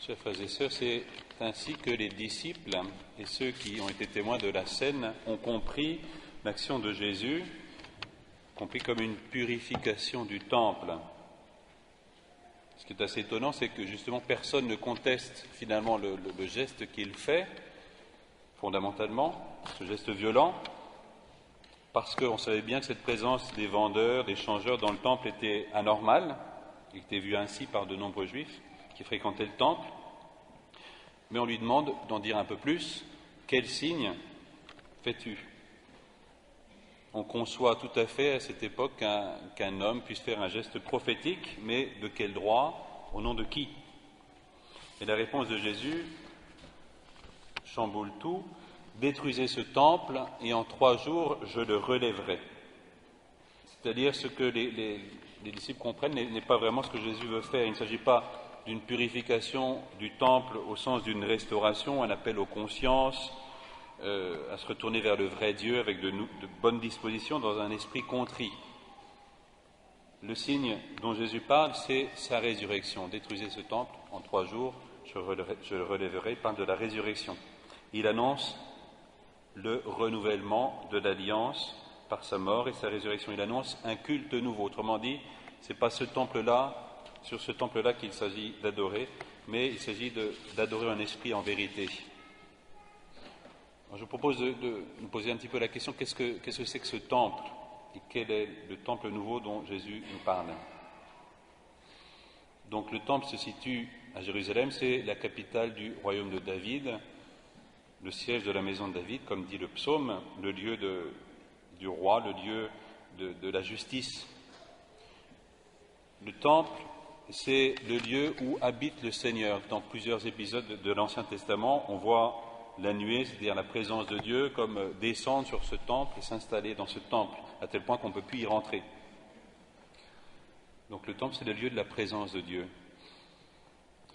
Chers frères et sœurs, c'est ainsi que les disciples et ceux qui ont été témoins de la scène ont compris l'action de Jésus, compris comme une purification du temple. Ce qui est assez étonnant, c'est que justement personne ne conteste finalement le geste qu'il fait, fondamentalement, ce geste violent, parce qu'on savait bien que cette présence des vendeurs, des changeurs dans le temple était anormale, et était vue ainsi par de nombreux juifs qui fréquentaient le temple. Mais on lui demande d'en dire un peu plus. Quel signe fais-tu ? On conçoit tout à fait à cette époque qu'un homme puisse faire un geste prophétique, mais de quel droit ? Au nom de qui ? Et la réponse de Jésus chamboule tout. Détruisez ce temple et en 3 jours je le relèverai. C'est-à-dire ce que les disciples comprennent n'est pas vraiment ce que Jésus veut faire. Il ne s'agit pas d'une purification du temple au sens d'une restauration, un appel aux consciences, à se retourner vers le vrai Dieu avec de bonnes dispositions dans un esprit contrit. Le signe dont Jésus parle, c'est sa résurrection. Détruisez ce temple, en 3 jours, je le relèverai. Il parle de la résurrection. Il annonce le renouvellement de l'alliance par sa mort et sa résurrection. Il annonce un culte nouveau. Autrement dit, ce n'est pas sur ce temple-là qu'il s'agit d'adorer, mais il s'agit d'adorer un esprit en vérité. Alors je vous propose de nous poser un petit peu la question, qu'est-ce que c'est que ce temple ? Et quel est le temple nouveau dont Jésus nous parle ? Donc le temple se situe à Jérusalem, c'est la capitale du royaume de David, le siège de la maison de David, comme dit le psaume, le lieu du roi, le lieu de la justice. Le temple, c'est le lieu où habite le Seigneur. Dans plusieurs épisodes de l'Ancien Testament, on voit la nuée, c'est-à-dire la présence de Dieu, comme descendre sur ce temple et s'installer dans ce temple, à tel point qu'on ne peut plus y rentrer. Donc le temple, c'est le lieu de la présence de Dieu.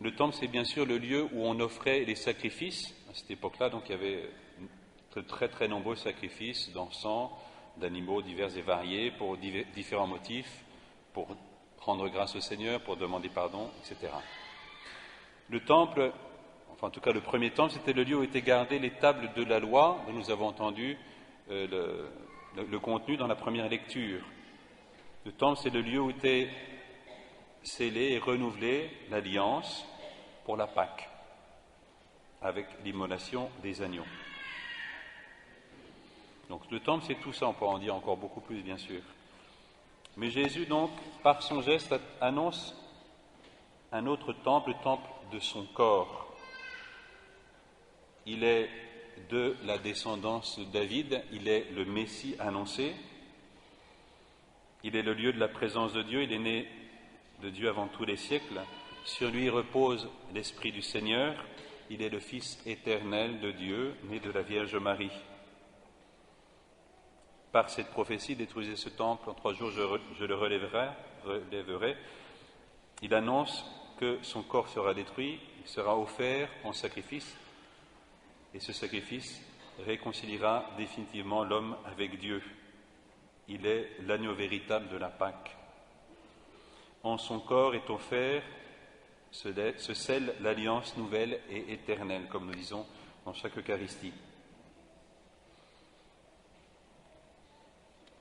Le temple, c'est bien sûr le lieu où on offrait les sacrifices. À cette époque-là, donc, il y avait de très très nombreux sacrifices d'encens, d'animaux divers et variés, pour différents motifs, pour rendre grâce au Seigneur, pour demander pardon, etc. Le temple, enfin en tout cas le premier temple, c'était le lieu où étaient gardées les tables de la loi, dont nous avons entendu le contenu dans la première lecture. Le temple, c'est le lieu où était scellée et renouvelée l'alliance pour la Pâque, avec l'immolation des agneaux. Donc le temple, c'est tout ça, on peut en dire encore beaucoup plus, bien sûr. Mais Jésus, donc, par son geste, annonce un autre temple, le temple de son corps. Il est de la descendance de David, il est le Messie annoncé, il est le lieu de la présence de Dieu, il est né de Dieu avant tous les siècles, sur lui repose l'Esprit du Seigneur, il est le Fils éternel de Dieu, né de la Vierge Marie. Par cette prophétie, détruisez ce temple, en 3 jours je le relèverai. Il annonce que son corps sera détruit, il sera offert en sacrifice, et ce sacrifice réconciliera définitivement l'homme avec Dieu. Il est l'agneau véritable de la Pâque. En son corps est offert, se scelle l'alliance nouvelle et éternelle, comme nous disons dans chaque Eucharistie.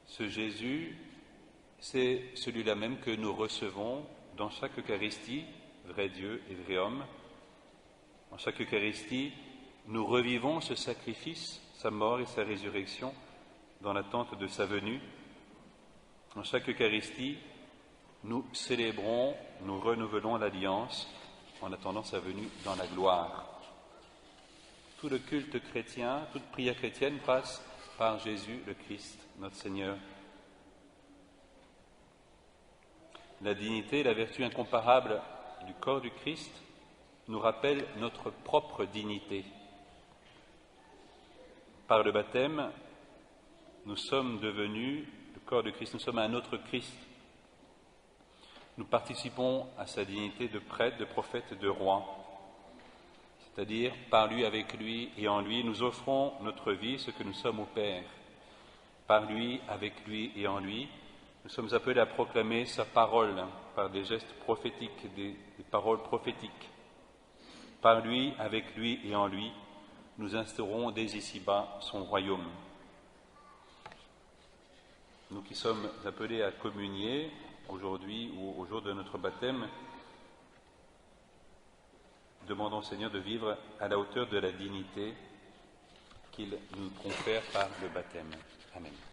Ce Jésus, c'est celui-là même que nous recevons dans chaque Eucharistie, vrai Dieu et vrai homme. Dans chaque Eucharistie, nous revivons ce sacrifice, sa mort et sa résurrection, dans l'attente de sa venue. Dans chaque Eucharistie, nous célébrons, nous renouvelons l'alliance en attendant sa venue dans la gloire. Tout le culte chrétien, toute prière chrétienne passe par Jésus le Christ, notre Seigneur. La dignité et la vertu incomparable du corps du Christ nous rappellent notre propre dignité. Par le baptême, nous sommes devenus le corps de Christ, nous sommes un autre Christ. Nous participons à sa dignité de prêtre, de prophète, de roi. C'est-à-dire, par lui, avec lui et en lui, nous offrons notre vie, ce que nous sommes au Père. Par lui, avec lui et en lui, nous sommes appelés à proclamer sa parole par des gestes prophétiques, des paroles prophétiques. Par lui, avec lui et en lui, nous instaurons dès ici-bas son royaume. Nous qui sommes appelés à communier aujourd'hui ou au jour de notre baptême, demandons au Seigneur de vivre à la hauteur de la dignité qu'il nous confère par le baptême. Amen.